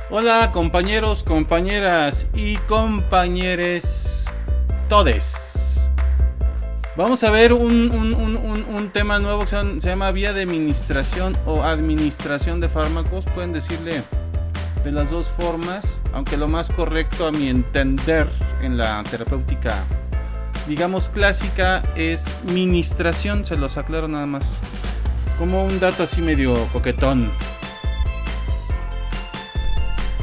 Hola compañeros, compañeras y compañeres todes. Vamos a ver un tema nuevo que se llama vía de administración o administración de fármacos. Pueden decirle de las dos formas, aunque lo más correcto a mi entender en la terapéutica, digamos clásica, es ministración. Se los aclaro nada más como un dato así medio coquetón.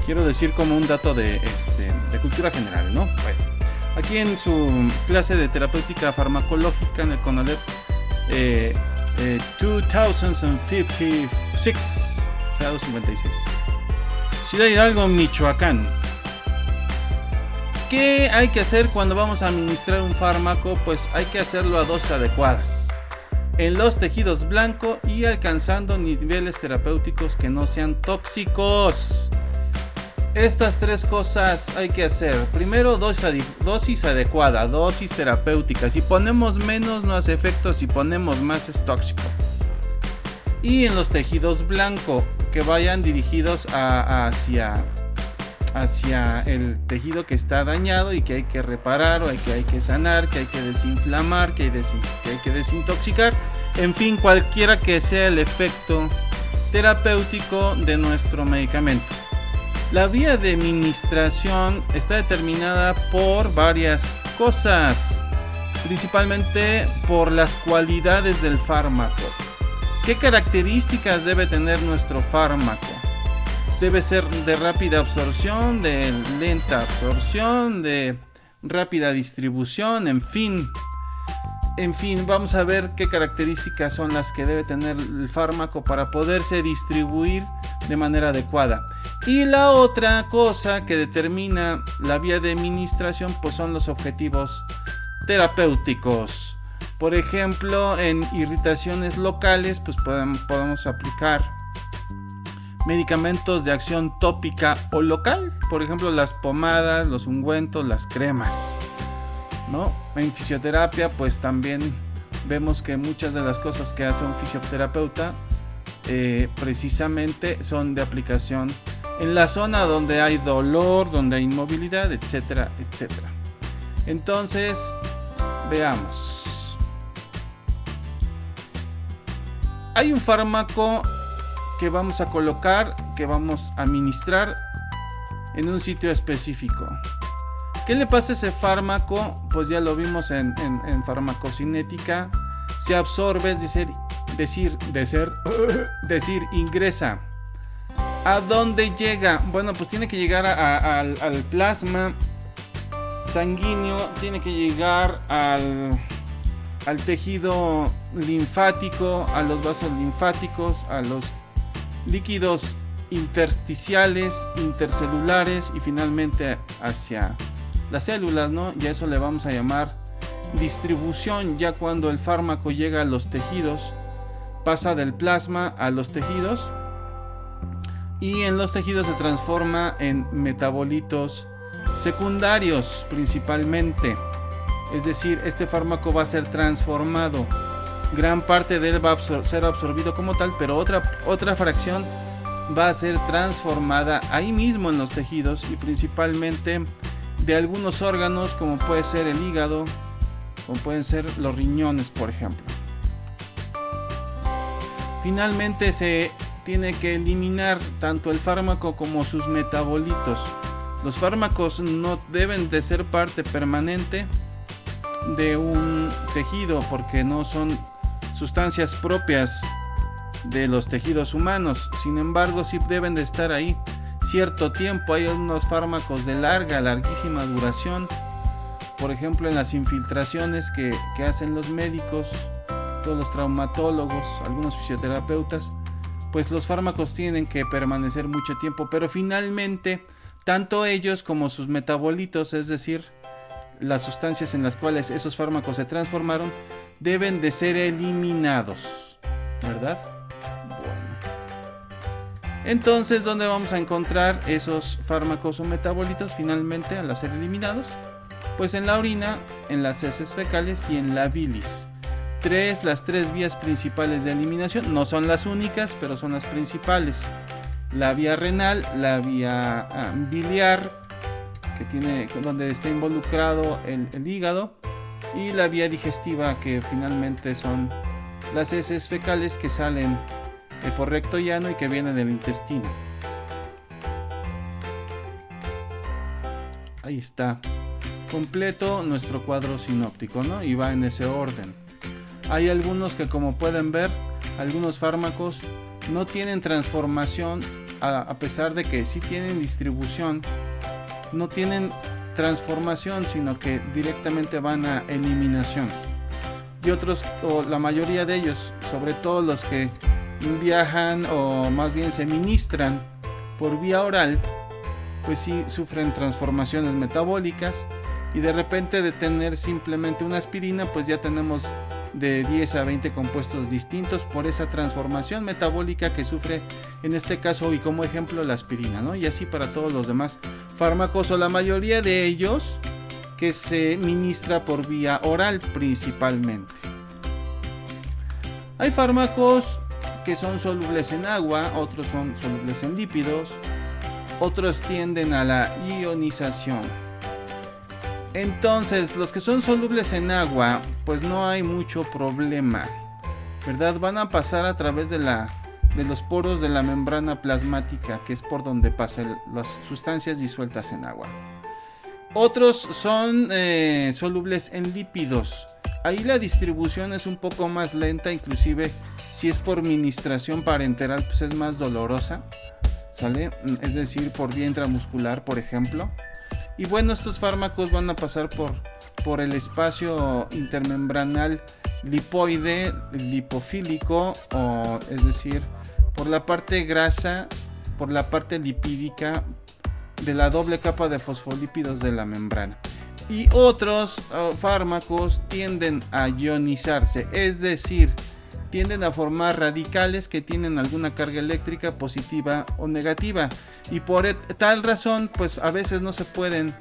Quiero decir como un dato de cultura general, ¿no? Bueno, aquí en su clase de terapéutica farmacológica en el CONALEP 2056, o sea, 256, Ciudad Hidalgo, Michoacán. ¿Qué hay que hacer cuando vamos a administrar un fármaco? Pues hay que hacerlo a dosis adecuadas, en los tejidos blancos y alcanzando niveles terapéuticos que no sean tóxicos. Estas tres cosas hay que hacer. Primero, dosis adecuada, dosis terapéutica. Si ponemos menos no hace efecto, si ponemos más es tóxico. Y en los tejidos blancos, que vayan dirigidos hacia el tejido que está dañado y que hay que reparar, o que hay que sanar, que hay que desinflamar, que hay que desintoxicar. En fin, cualquiera que sea el efecto terapéutico de nuestro medicamento. La vía de administración está determinada por varias cosas, principalmente por las cualidades del fármaco. ¿Qué características debe tener nuestro fármaco? Debe ser de rápida absorción, de lenta absorción, de rápida distribución, en fin, vamos a ver qué características son las que debe tener el fármaco para poderse distribuir de manera adecuada. Y la otra cosa que determina la vía de administración pues son los objetivos terapéuticos. Por ejemplo, en irritaciones locales pues podemos aplicar medicamentos de acción tópica o local, por ejemplo las pomadas, los ungüentos, las cremas, ¿no? En fisioterapia pues también vemos que muchas de las cosas que hace un fisioterapeuta precisamente son de aplicación en la zona donde hay dolor, donde hay inmovilidad, etcétera, etcétera. Entonces, veamos. Hay un fármaco que vamos a colocar, que vamos a administrar en un sitio específico. ¿Qué le pasa a ese fármaco? Pues ya lo vimos en farmacocinética. Se absorbe, es decir, ingresa. ¿A dónde llega? Bueno, pues tiene que llegar al plasma sanguíneo, tiene que llegar al tejido linfático, a los vasos linfáticos, a los líquidos intersticiales, intercelulares y finalmente hacia las células, ¿no? Ya eso le vamos a llamar distribución. Ya cuando el fármaco llega a los tejidos, pasa del plasma a los tejidos y en los tejidos se transforma en metabolitos secundarios principalmente. Es decir, este fármaco va a ser transformado. Gran parte de él va a ser absorbido como tal, pero otra fracción va a ser transformada ahí mismo en los tejidos y principalmente de algunos órganos como puede ser el hígado, como pueden ser los riñones, por ejemplo. Finalmente se tiene que eliminar tanto el fármaco como sus metabolitos. Los fármacos no deben de ser parte permanente de un tejido porque no son sustancias propias de los tejidos humanos. Sin embargo, sí deben de estar ahí cierto tiempo. Hay unos fármacos de larguísima duración. Por ejemplo, en las infiltraciones que hacen los médicos, todos los traumatólogos, algunos fisioterapeutas, pues los fármacos tienen que permanecer mucho tiempo, pero finalmente tanto ellos como sus metabolitos, es decir, las sustancias en las cuales esos fármacos se transformaron, deben de ser eliminados, ¿verdad? Bueno. Entonces, ¿dónde vamos a encontrar esos fármacos o metabolitos finalmente al ser eliminados? Pues en la orina, en las heces fecales y en la bilis. Las tres vías principales de eliminación, no son las únicas, pero son las principales. la vía renal, la vía biliar, donde está involucrado el hígado, y la vía digestiva, que finalmente son las heces fecales que salen por recto llano y que vienen del intestino. Ahí está completo nuestro cuadro sinóptico, ¿no? Y va en ese orden. Hay algunos que, como pueden ver, algunos fármacos no tienen transformación, a pesar de que sí tienen distribución, no tienen transformación, sino que directamente van a eliminación. Y otros, o la mayoría de ellos, sobre todo los que viajan o más bien se ministran por vía oral, pues sí sufren transformaciones metabólicas, y de repente de tener simplemente una aspirina, pues ya tenemos de 10 a 20 compuestos distintos por esa transformación metabólica que sufre, en este caso y como ejemplo, la aspirina, ¿no? Y así para todos los demás fármacos, o la mayoría de ellos, que se ministra por vía oral principalmente. Hay fármacos que son solubles en agua, otros son solubles en lípidos, otros tienden a la ionización. Entonces, los que son solubles en agua, pues no hay mucho problema, ¿verdad? Van a pasar a través de los poros de la membrana plasmática, que es por donde pasan las sustancias disueltas en agua. Otros son solubles en lípidos. Ahí la distribución es un poco más lenta, inclusive si es por administración parenteral, pues es más dolorosa, ¿sale? Es decir, por vía intramuscular, por ejemplo. Y bueno, estos fármacos van a pasar por el espacio intermembranal lipoide, lipofílico, o es decir, por la parte grasa, por la parte lipídica de la doble capa de fosfolípidos de la membrana. Y otros fármacos tienden a ionizarse, es decir, tienden a formar radicales que tienen alguna carga eléctrica positiva o negativa, y por tal razón pues a veces no se pueden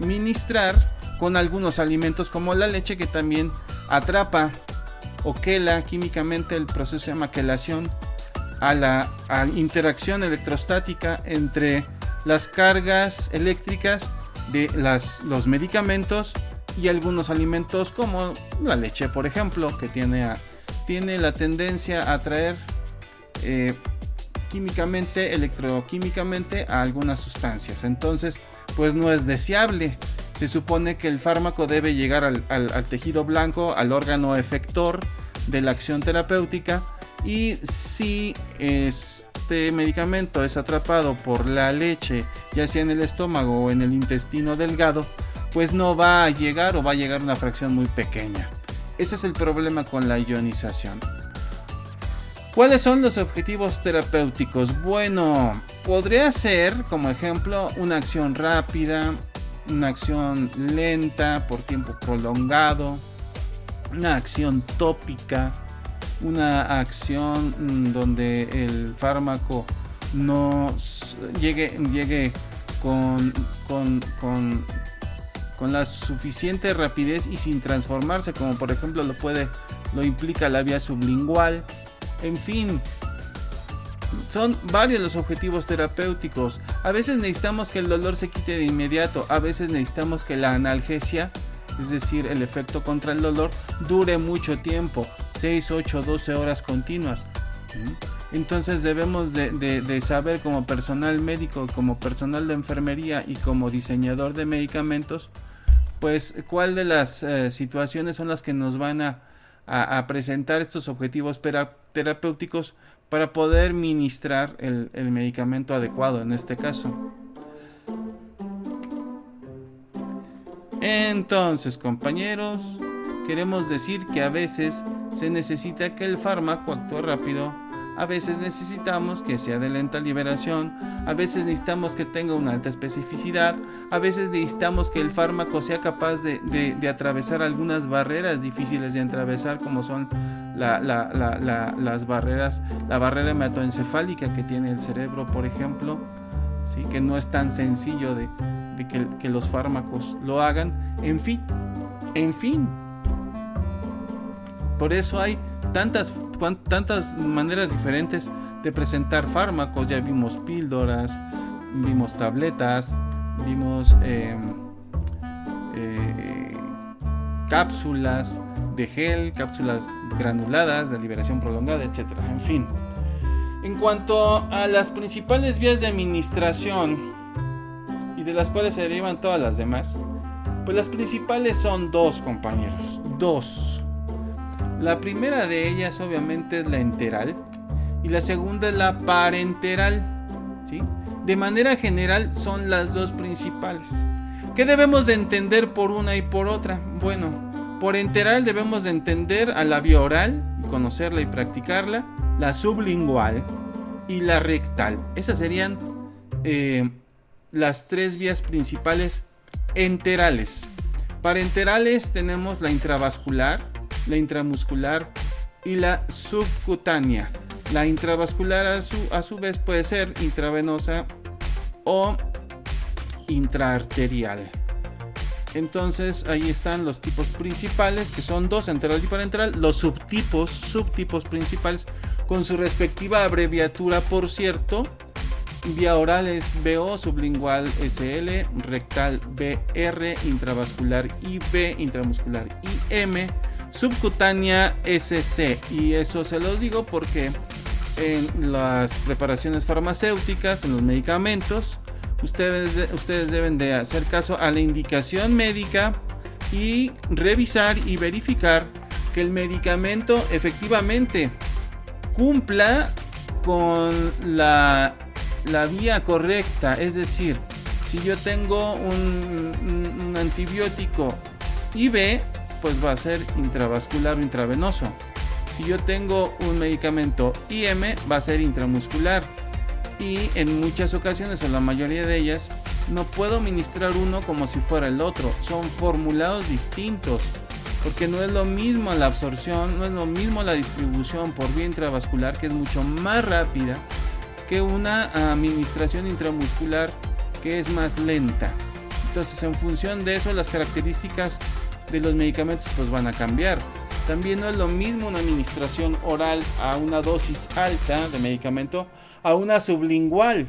ministrar con algunos alimentos, como la leche, que también atrapa o quela químicamente. El proceso se llama quelación, a la interacción electrostática entre las cargas eléctricas de los medicamentos y algunos alimentos, como la leche, por ejemplo, que tiene la tendencia a atraer químicamente, electroquímicamente, a algunas sustancias. Entonces, pues no es deseable. Se supone que el fármaco debe llegar al tejido blanco, al órgano efector de la acción terapéutica, y si este medicamento es atrapado por la leche, ya sea en el estómago o en el intestino delgado, pues no va a llegar, o va a llegar una fracción muy pequeña. Ese es el problema con la ionización. ¿Cuáles son los objetivos terapéuticos? Bueno, podría ser, como ejemplo, una acción rápida, una acción lenta por tiempo prolongado, una acción tópica, una acción donde el fármaco no llegue con la suficiente rapidez y sin transformarse, como por ejemplo lo implica la vía sublingual. En fin, son varios los objetivos terapéuticos. A veces necesitamos que el dolor se quite de inmediato, a veces necesitamos que la analgesia, es decir, el efecto contra el dolor, dure mucho tiempo, 6, 8, 12 horas continuas. Entonces debemos de saber, como personal médico, como personal de enfermería y como diseñador de medicamentos, pues cuál de las situaciones son las que nos van a presentar estos objetivos terapéuticos para poder ministrar el medicamento adecuado en este caso. Entonces, compañeros, queremos decir que a veces se necesita que el fármaco actúe rápido, a veces necesitamos que sea de lenta liberación, a veces necesitamos que tenga una alta especificidad, a veces necesitamos que el fármaco sea capaz de atravesar algunas barreras difíciles de atravesar, como son las barreras, la barrera hematoencefálica que tiene el cerebro, por ejemplo, ¿sí? Que no es tan sencillo de que los fármacos lo hagan. En fin, por eso hay tantas maneras diferentes de presentar fármacos. Ya vimos píldoras, vimos tabletas, vimos cápsulas de gel, cápsulas granuladas de liberación prolongada, etc. En fin, en cuanto a las principales vías de administración y de las cuales se derivan todas las demás, pues las principales son dos, compañeros, dos. La primera de ellas obviamente es la enteral y la segunda es la parenteral, ¿sí? De manera general son las dos principales. ¿Qué debemos de entender por una y por otra? Bueno, por enteral debemos de entender a la vía oral, y conocerla y practicarla, la sublingual y la rectal. Esas serían las tres vías principales enterales. Parenterales tenemos la intravascular, la intramuscular y la subcutánea. La intravascular a su vez puede ser intravenosa o intraarterial. Entonces ahí están los tipos principales, que son dos, enteral y parenteral. Los subtipos principales con su respectiva abreviatura, por cierto. Vía oral es BO, sublingual SL, rectal BR, intravascular IB, intramuscular IM, subcutánea SC. Y eso se los digo porque en las preparaciones farmacéuticas, en los medicamentos, ustedes deben de hacer caso a la indicación médica y revisar y verificar que el medicamento efectivamente cumpla con la vía correcta. Es decir, si yo tengo un antibiótico IB, pues va a ser intravascular o intravenoso. Si yo tengo un medicamento IM, va a ser intramuscular. Y en muchas ocasiones, o la mayoría de ellas, no puedo ministrar uno como si fuera el otro. Son formulados distintos, porque no es lo mismo la absorción, no es lo mismo la distribución por vía intravascular, que es mucho más rápida, que una administración intramuscular, que es más lenta. Entonces, en función de eso, las características de los medicamentos pues van a cambiar. También no es lo mismo una administración oral a una dosis alta de medicamento a una sublingual.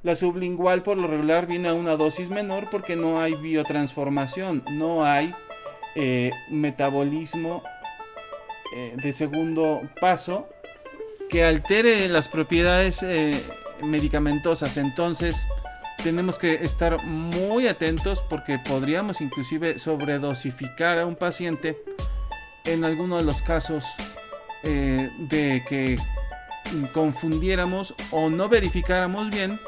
La sublingual por lo regular viene a una dosis menor porque no hay biotransformación, no hay metabolismo de segundo paso que altere las propiedades medicamentosas. Entonces tenemos que estar muy atentos porque podríamos inclusive sobredosificar a un paciente en algunos de los casos de que confundiéramos o no verificáramos bien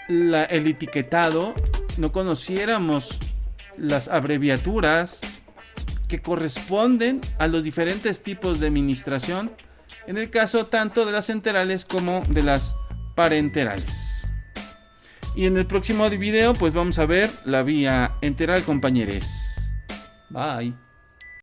el etiquetado, no conociéramos las abreviaturas que corresponden a los diferentes tipos de administración, en el caso tanto de las enterales como de las parenterales. Y en el próximo video pues vamos a ver la vía enteral, compañeros. Bye.